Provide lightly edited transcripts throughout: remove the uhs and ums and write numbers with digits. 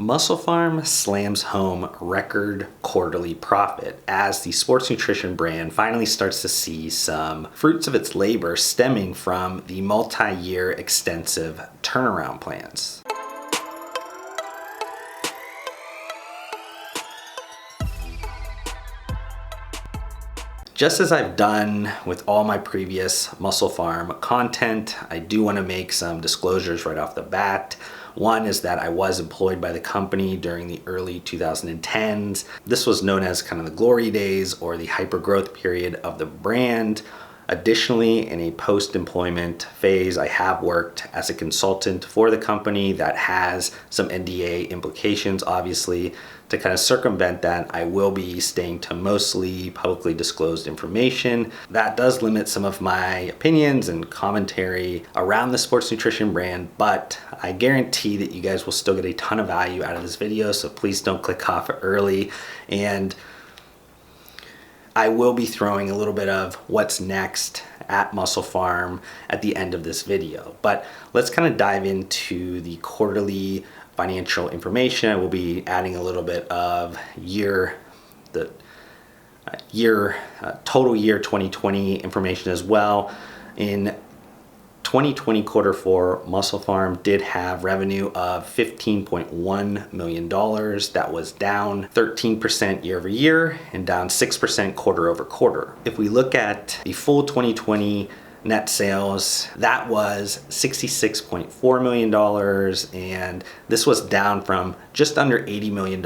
MusclePharm slams home record quarterly profit as the sports nutrition brand finally starts to see some fruits of its labor stemming from the multi-year extensive turnaround plans. Just as I've done with all my previous MusclePharm content, I do want to make some disclosures right off the bat. One is that I was employed by the company during the early 2010s. This was known as kind of the glory days or the hyper growth period of the brand. Additionally, in a post-employment phase, I have worked as a consultant for the company that has some NDA implications, obviously. To kind of circumvent that, I will be staying to mostly publicly disclosed information. That does limit some of my opinions and commentary around the sports nutrition brand, but I guarantee that you guys will still get a ton of value out of this video, so please don't click off early. And I will be throwing a little bit of what's next at MusclePharm at the end of this video. But let's kind of dive into the quarterly financial information. I will be adding a little bit of total year 2020 information as well. In 2020 quarter four, MusclePharm did have revenue of $15.1 million. That was down 13% year over year and down 6% quarter over quarter. If we look at the full 2020 net sales, that was $66.4 million, and this was down from just under $80 million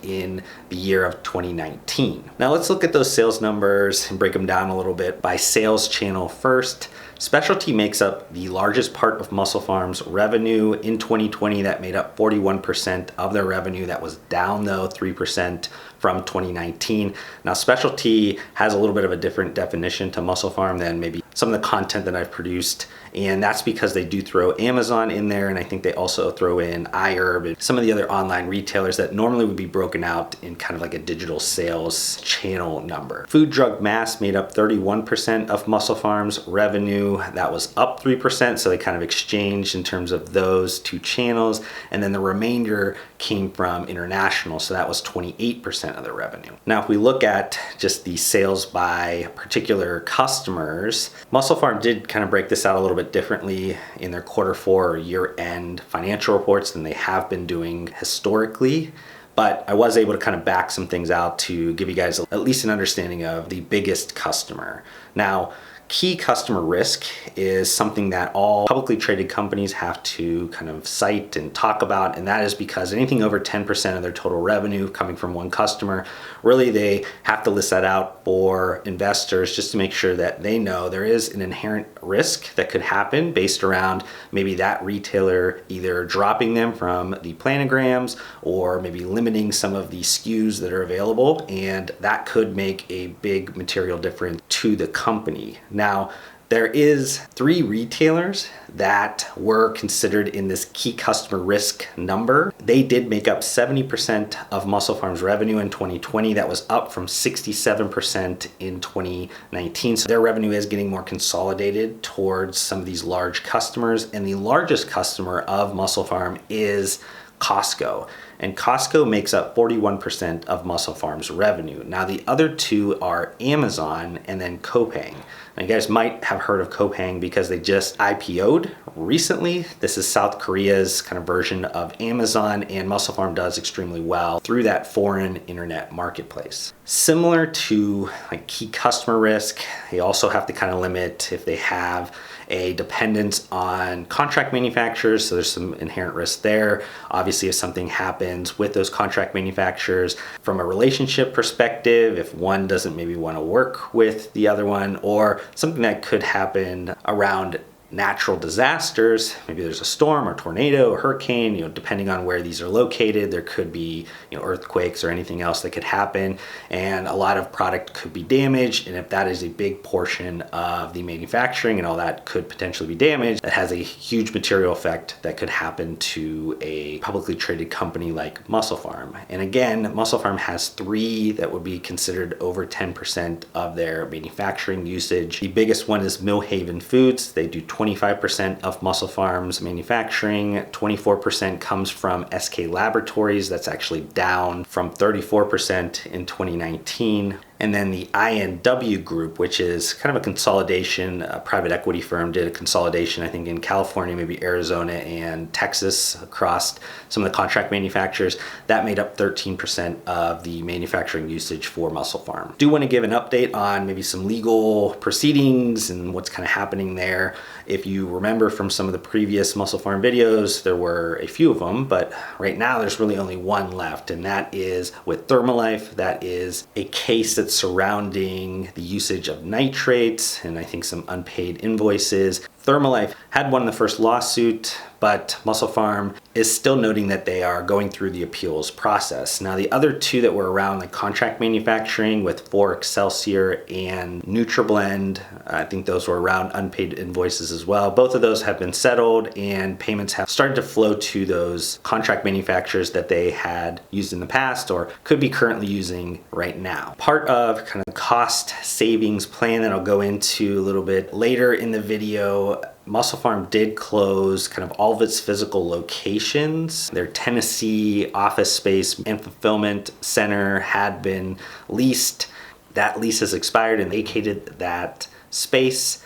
in the year of 2019. Now let's look at those sales numbers and break them down a little bit by sales channel first. Specialty makes up the largest part of MusclePharm's revenue. In 2020, that made up 41% of their revenue. That was down though 3% from 2019. Now specialty has a little bit of a different definition to MusclePharm than maybe some of the content that I've produced, and that's because they do throw Amazon in there, and I think they also throw in iHerb and some of the other online retailers that normally would be broken out in kind of like a digital sales channel number. Food, drug, mass made up 31% of MusclePharm's revenue. That was up 3%, so they kind of exchanged in terms of those two channels, and then the remainder came from international, so that was 28% of their revenue. Now if we look at just the sales by particular customers, MusclePharm did kind of break this out a little bit differently in their quarter four or year-end financial reports than they have been doing historically. But I was able to kind of back some things out to give you guys at least an understanding of the biggest customer. Now, key customer risk is something that all publicly traded companies have to kind of cite and talk about, and that is because anything over 10% of their total revenue coming from one customer, really they have to list that out for investors just to make sure that they know there is an inherent risk that could happen based around maybe that retailer either dropping them from the planograms or maybe limiting some of the SKUs that are available, and that could make a big material difference to the company. Now, there is 3 retailers that were considered in this key customer risk number. They did make up 70% of MusclePharm's revenue in 2020. That was up from 67% in 2019. So their revenue is getting more consolidated towards some of these large customers. And the largest customer of MusclePharm is Costco. And Costco makes up 41% of MusclePharm's revenue. Now the other two are Amazon and then Coupang. Now you guys might have heard of Coupang because they just IPO'd recently. This is South Korea's kind of version of Amazon, and MusclePharm does extremely well through that foreign internet marketplace. Similar to like key customer risk, they also have to kind of limit if they have a dependence on contract manufacturers, so there's some inherent risk there. Obviously, if something happens with those contract manufacturers from a relationship perspective, if one doesn't maybe want to work with the other one, or something that could happen around natural disasters, maybe there's a storm or tornado or hurricane, depending on where these are located, there could be, earthquakes or anything else that could happen, and a lot of product could be damaged. And if that is a big portion of the manufacturing and all that could potentially be damaged, that has a huge material effect that could happen to a publicly traded company like MusclePharm. And again, MusclePharm has 3 that would be considered over 10% of their manufacturing usage. The biggest one is Millhaven Foods. They do 25% of MusclePharm's manufacturing. 24% comes from SK Laboratories. That's actually down from 34% in 2019. And then the INW Group, which is kind of a consolidation, a private equity firm did a consolidation, I think in California, maybe Arizona and Texas, across some of the contract manufacturers. That made up 13% of the manufacturing usage for MusclePharm. Do want to give an update on maybe some legal proceedings and what's kind of happening there. If you remember from some of the previous MusclePharm videos, there were a few of them, but right now there's really only one left, and that is with Thermalife. That is a case that's surrounding the usage of nitrates and I think some unpaid invoices. Thermalife had won the first lawsuit, but MusclePharm is still noting that they are going through the appeals process. Now, the other two that were around like contract manufacturing with For Excelsior and NutriBlend, I think those were around unpaid invoices as well. Both of those have been settled and payments have started to flow to those contract manufacturers that they had used in the past or could be currently using right now. Part of kind of the cost savings plan that I'll go into a little bit later in the video, MusclePharm did close kind of all of its physical locations. Their Tennessee office space and fulfillment center had been leased. That lease has expired and vacated that space.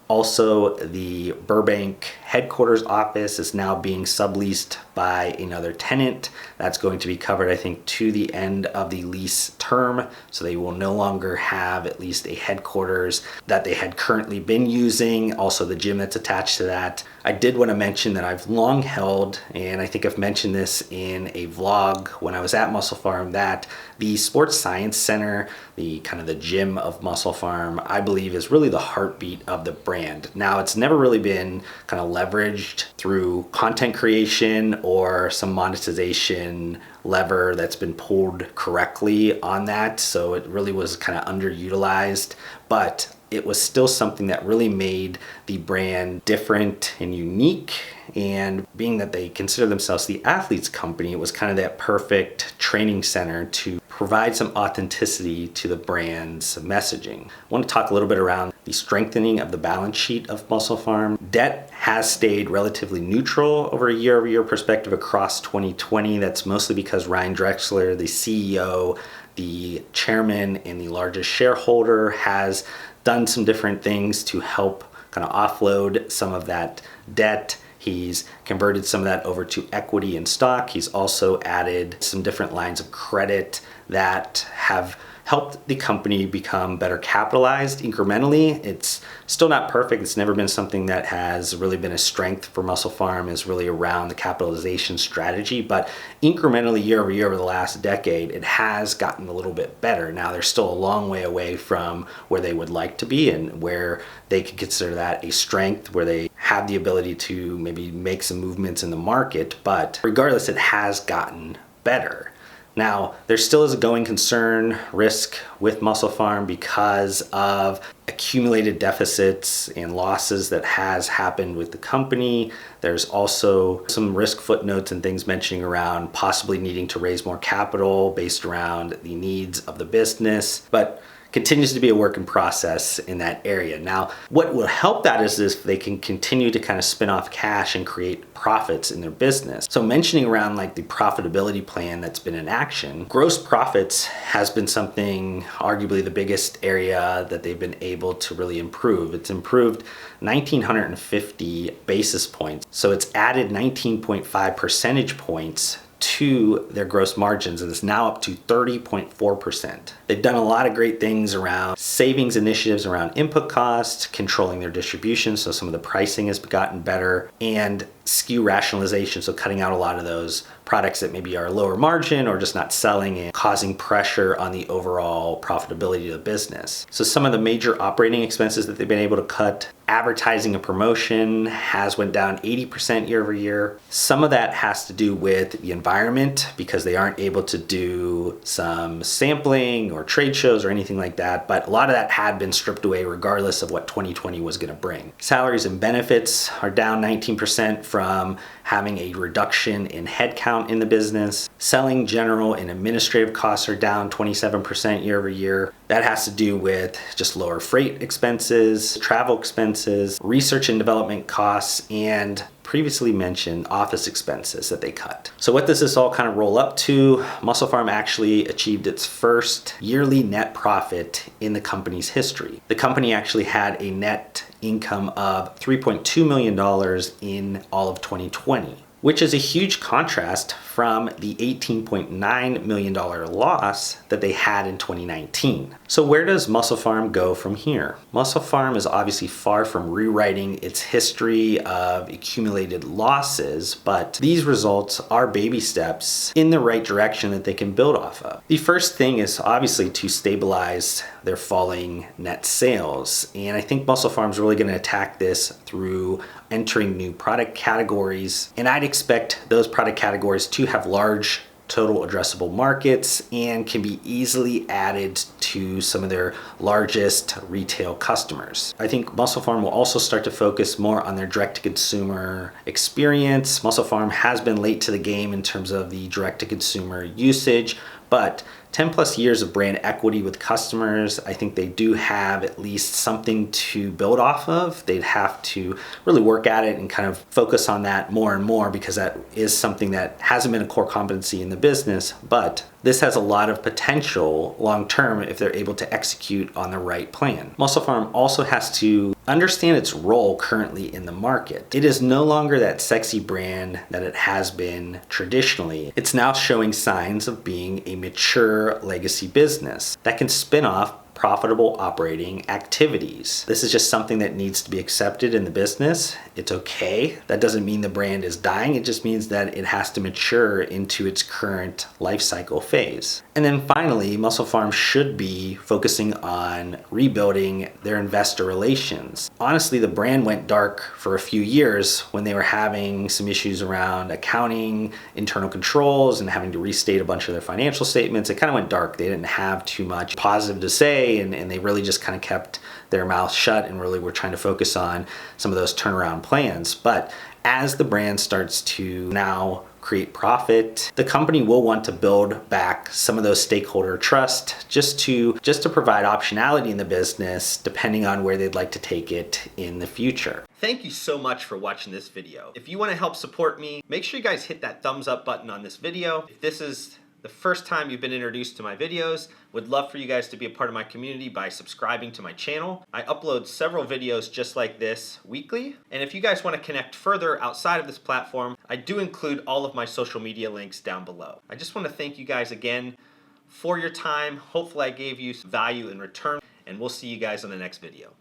Also, the Burbank headquarters office is now being subleased by another tenant. That's going to be covered, I think, to the end of the lease term. So they will no longer have at least a headquarters that they had currently been using. Also, the gym that's attached to that. I did want to mention that I've long held, and I think I've mentioned this in a vlog when I was at MusclePharm, that the Sports Science Center, the kind of the gym of MusclePharm, I believe is really the heartbeat of the brand. Now, it's never really been kind of leveraged through content creation or some monetization lever that's been pulled correctly on that. So it really was kind of underutilized, but it was still something that really made the brand different and unique. And being that they consider themselves the athletes company, it was kind of that perfect training center to provide some authenticity to the brand's messaging. I want to talk a little bit around the strengthening of the balance sheet of MusclePharm. Debt has stayed relatively neutral over a year-over-year perspective across 2020. That's mostly because Ryan Drexler, the CEO, the chairman, and the largest shareholder, has done some different things to help kind of offload some of that debt. He's converted some of that over to equity and stock. He's also added some different lines of credit that have helped the company become better capitalized incrementally. It's still not perfect. It's never been something that has really been a strength for MusclePharm, is really around the capitalization strategy. But incrementally, year over year over the last decade, it has gotten a little bit better. Now, they're still a long way away from where they would like to be and where they could consider that a strength, where they have the ability to maybe make some movements in the market. But regardless, it has gotten better. Now, there still is a going concern risk with MusclePharm because of accumulated deficits and losses that has happened with the company. There's also some risk footnotes and things mentioning around possibly needing to raise more capital based around the needs of the business, but continues to be a work in process in that area. Now, what will help that is if they can continue to kind of spin off cash and create profits in their business. So mentioning around like the profitability plan that's been in action, gross profits has been something, arguably the biggest area that they've been able to really improve. It's improved 1,950 basis points. So it's added 19.5 percentage points to their gross margins, and it's now up to 30.4%. They've done a lot of great things around savings initiatives around input costs, controlling their distribution, so some of the pricing has gotten better, and SKU rationalization, so cutting out a lot of those products that maybe are lower margin or just not selling and causing pressure on the overall profitability of the business. So some of the major operating expenses that they've been able to cut, advertising and promotion has went down 80% year over year. Some of that has to do with the environment because they aren't able to do some sampling or trade shows or anything like that, but a lot of that had been stripped away regardless of what 2020 was going to bring. Salaries and benefits are down 19% from having a reduction in headcount in the business. Selling, general, and administrative costs are down 27% year over year. That has to do with just lower freight expenses, travel expenses, research and development costs, and previously mentioned office expenses that they cut. So what does this all kind of roll up to? MusclePharm actually achieved its first yearly net profit in the company's history. The company actually had a net income of $3.2 million in all of 2020, which is a huge contrast from the $18.9 million loss that they had in 2019. So where does MusclePharm go from here? MusclePharm is obviously far from rewriting its history of accumulated losses, but these results are baby steps in the right direction that they can build off of. The first thing is obviously to stabilize their falling net sales, and I think MusclePharm is really going to attack this through entering new product categories, and I'd expect those product categories to have large total addressable markets and can be easily added to some of their largest retail customers. I think MusclePharm will also start to focus more on their direct-to-consumer experience. MusclePharm has been late to the game in terms of the direct-to-consumer usage, but 10 plus years of brand equity with customers, I think they do have at least something to build off of. They'd have to really work at it and kind of focus on that more and more, because that is something that hasn't been a core competency in the business, but this has a lot of potential long term if they're able to execute on the right plan. MusclePharm also has to understand its role currently in the market. It is no longer that sexy brand that it has been traditionally. It's now showing signs of being a mature legacy business that can spin off profitable operating activities. This is just something that needs to be accepted in the business. It's okay. That doesn't mean the brand is dying. It just means that it has to mature into its current life cycle phase. And then finally, MusclePharm should be focusing on rebuilding their investor relations. Honestly, the brand went dark for a few years when they were having some issues around accounting, internal controls, and having to restate a bunch of their financial statements. It kind of went dark. They didn't have too much positive to say, and they really just kind of kept their mouth shut and really were trying to focus on some of those turnaround plans. But as the brand starts to now create profit, the company will want to build back some of those stakeholder trust just to provide optionality in the business depending on where they'd like to take it in the future. Thank you so much for watching this video. If you want to help support me, make sure you guys hit that thumbs up button on this video. If this is the first time you've been introduced to my videos, would love for you guys to be a part of my community by subscribing to my channel. I upload several videos just like this weekly, and if you guys want to connect further outside of this platform, I do include all of my social media links down below. I just want to thank you guys again for your time. Hopefully I gave you some value in return, and we'll see you guys on the next video.